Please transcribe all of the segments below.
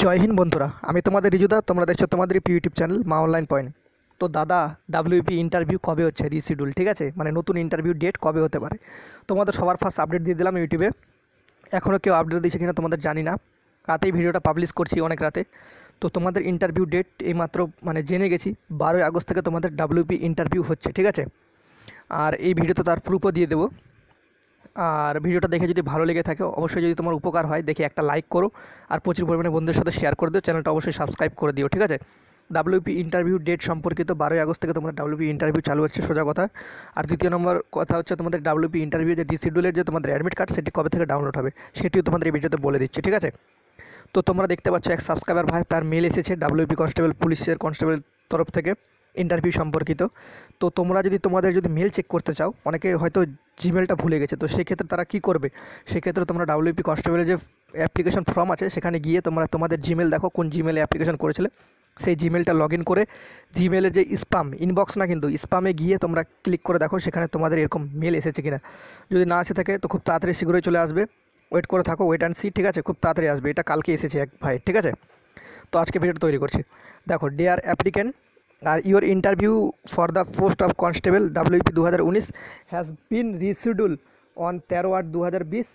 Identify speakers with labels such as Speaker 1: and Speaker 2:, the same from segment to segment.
Speaker 1: জয় হিন্দ বন্ধুরা, আমি তোমাদের রিজুদা। তোমরা দেখছো তোমাদের ইউটিউব চ্যানেল মা অনলাইন পয়েন্ট। তো দাদা, ডাব্লিউপি ইন্টারভিউ কবে হচ্ছে রিশিডিউল, ঠিক আছে, মানে নতুন ইন্টারভিউ ডেট কবে হতে পারে। তোমাদের সবার ফার্স্ট আপডেট দিয়ে দিলাম ইউটিউবে। এখনও কেউ আপডেট দিয়েছে কিনা তোমাদের জানি না, রাতেই ভিডিওটা পাবলিশ করছি, অনেক রাতে। তো তোমাদের ইন্টারভিউ ডেট এইমাত্র মানে জেনে গেছি, 12ই আগস্ট থেকে তোমাদের ডাব্লিউপি ইন্টারভিউ হচ্ছে, ঠিক আছে। আর এই ভিডিওতে তার প্রুফও দিয়ে দেবো। আর ভিডিওটা দেখে যদি ভালো লেগে থাকে, অবশ্যই যদি তোমার উপকার হয় দেখে একটা লাইক করো, আর প্রচুর পরিমাণে বন্ধুদের সাথে শেয়ার করে দিও। চ্যানেলটা অবশ্যই সাবস্ক্রাইব করে দিও, ঠিক আছে। ডাব্লিউপি ইন্টারভিউ ডেট সম্পর্কিত 12ই আগস্ট থেকে তোমাদের ডাব্লিউপি ইন্টারভিউ চালু হচ্ছে, সোজা কথা। আর দ্বিতীয় নম্বর কথা হচ্ছে তোমাদের ডাব্লিউপি ইন্টারভিউ যে ডিসিডিউলের যে তোমাদের অ্যাডমিট কার্ড, সেটি কবে থেকে ডাউনলোড হবে সেটিও তোমাদের এই ভিডিওতে বলে দিচ্ছি, ঠিক আছে। তো তোমরা দেখতে পাচ্ছ এক সাবস্ক্রাইবার ভাই, তার মেল এসেছে ডাব্লিউপি কনস্টেবল, পুলিশের কনস্টেবল তরফ থেকে ইন্টারভিউ সম্পর্কিত। তো তোমরা যদি তোমাদের যদি মেল চেক করতে চাও, অনেকে হয়তো জিমেলটা ভুলে গেছে, তো সেক্ষেত্রে তারা কী করবে, সেক্ষেত্রে তোমরা ডাব্লিউপি কনস্টেবলের যে অ্যাপ্লিকেশন ফর্ম আছে সেখানে গিয়ে তোমরা তোমাদের জিমেল দেখো, কোন জিমেলে অ্যাপ্লিকেশন করেছিলে, সেই জিমেলটা লগ ইন করে জিমেলের যে স্পাম ইনবক্স না, কিন্তু স্পামে গিয়ে তোমরা ক্লিক করে দেখো সেখানে তোমাদের এরকম মেল এসেছে কিনা। যদি না এসে থাকে তো খুব তাড়াতাড়ি শীঘ্রই চলে আসবে, ওয়েট করে থাকো, ওয়েট অ্যান্ড সি, ঠিক আছে। খুব তাড়াতাড়ি আসবে, এটা কালকে এসেছে এক ভাই, ঠিক আছে। তো আজকে ভিডিওটা তৈরি করছি। দেখো, ডিয়ার অ্যাপ্লিক্যান্ট, আর your interview for the post of constable WP 2019 has been reschedule on 13/8/2020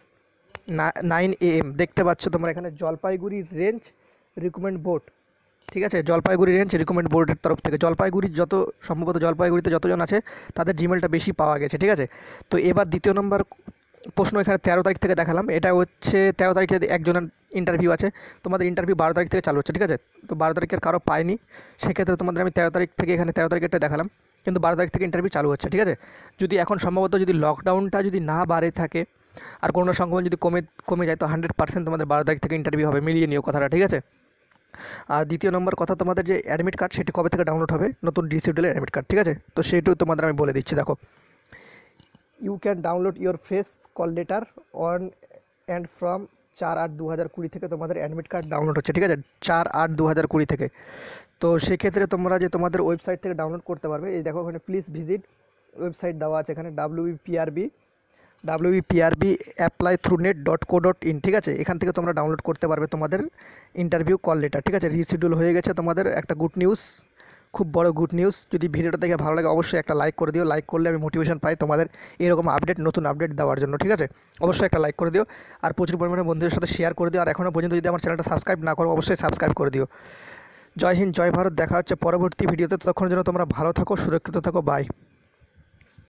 Speaker 1: 9 AM। দেখতে পাচ্ছ তোমরা এখানে জলপাইগুড়ি রেঞ্জ রিক্রুটমেন্ট বোর্ড, ঠিক আছে, জলপাইগুড়ি রেঞ্জ রিক্রুটমেন্ট বোর্ডের তরফ থেকে। জলপাইগুড়ির যত সম্ভবত জলপাইগুড়িতে যতজন আছে তাদের জিমেলটা বেশি পাওয়া গেছে, ঠিক আছে। তো এবার দ্বিতীয় নম্বর প্রশ্ন, এখানে 13 তারিখ থেকে দেখালাম, এটা হচ্ছে 13 তারিখে একজনের ইন্টারভিউ আছে। তোমাদের ইন্টারভিউ 12 তারিখ থেকে চালু হচ্ছে, ঠিক আছে। তো 12 তারিখের কারো পায়নি, সেক্ষেত্রে তোমাদের আমি 13 তারিখ থেকে এখানে 13 তারিখেরটা দেখালাম, কিন্তু 12 তারিখ থেকে ইন্টারভিউ চালু হচ্ছে, ঠিক আছে। যদি এখন সম্ভবত যদি লকডাউনটা যদি না বাড়ে থাকে আর করোনা সংক্রমণ যদি কমে যায়, তো 100% তোমাদের 12 তারিখ থেকে ইন্টারভিউ হবে, মিলিয়ে নিও কথাটা, ঠিক আছে। আর দ্বিতীয় নম্বর কথা, তোমাদের যে অ্যাডমিট কার্ড সেটি কবে থেকে ডাউনলোড হবে, নতুন ডিসিডিউলের অ্যাডমিট কার্ড, ঠিক আছে। তো সেইটাও তোমাদের আমি বলে দিচ্ছি। দেখো, you can download your face call letter on and from 4/8/2020 থেকে তোমাদের অ্যাডমিট কার্ড ডাউনলোড হচ্ছে, ঠিক আছে, 4/8/2020 থেকে। তো সেক্ষেত্রে তোমরা যে তোমাদের ওয়েবসাইট থেকে ডাউনলোড করতে পারবে, এই দেখো ওখানে প্লিজ ভিজিট ওয়েবসাইট দেওয়া আছে, এখানে WPRB অ্যাপ্লাই থ্রু net.co.in, ঠিক আছে। এখান থেকে তোমরা ডাউনলোড করতে পারবে তোমাদের ইন্টারভিউ কল লেটার, ঠিক আছে। রিশিডিউল হয়ে গেছে তোমাদের, একটা গুড নিউজ, খুব বড় গুড নিউজ। যদি ভিডিওটা দেখে ভালো লাগে অবশ্যই একটা লাইক করে দিও, লাইক করলে আমি মোটিভেশন পাই তোমাদের এরকম আপডেট, নতুন আপডেট দেওয়ার জন্য, ঠিক আছে। অবশ্যই একটা লাইক করে দিও, আর প্রচুর পরিমাণে বন্ধুদের সাথে শেয়ার করে দিও। আর এখনও পর্যন্ত যদি আমার চ্যানেলটা সাবস্ক্রাইব না করো, অবশ্যই সাবস্ক্রাইব করে দিও। জয় হিন্দ, জয় ভারত, দেখা হচ্ছে পরবর্তী ভিডিওতে। ততক্ষণ যেন তোমরা ভালো থাকো, সুরক্ষিত থাকো, বাই।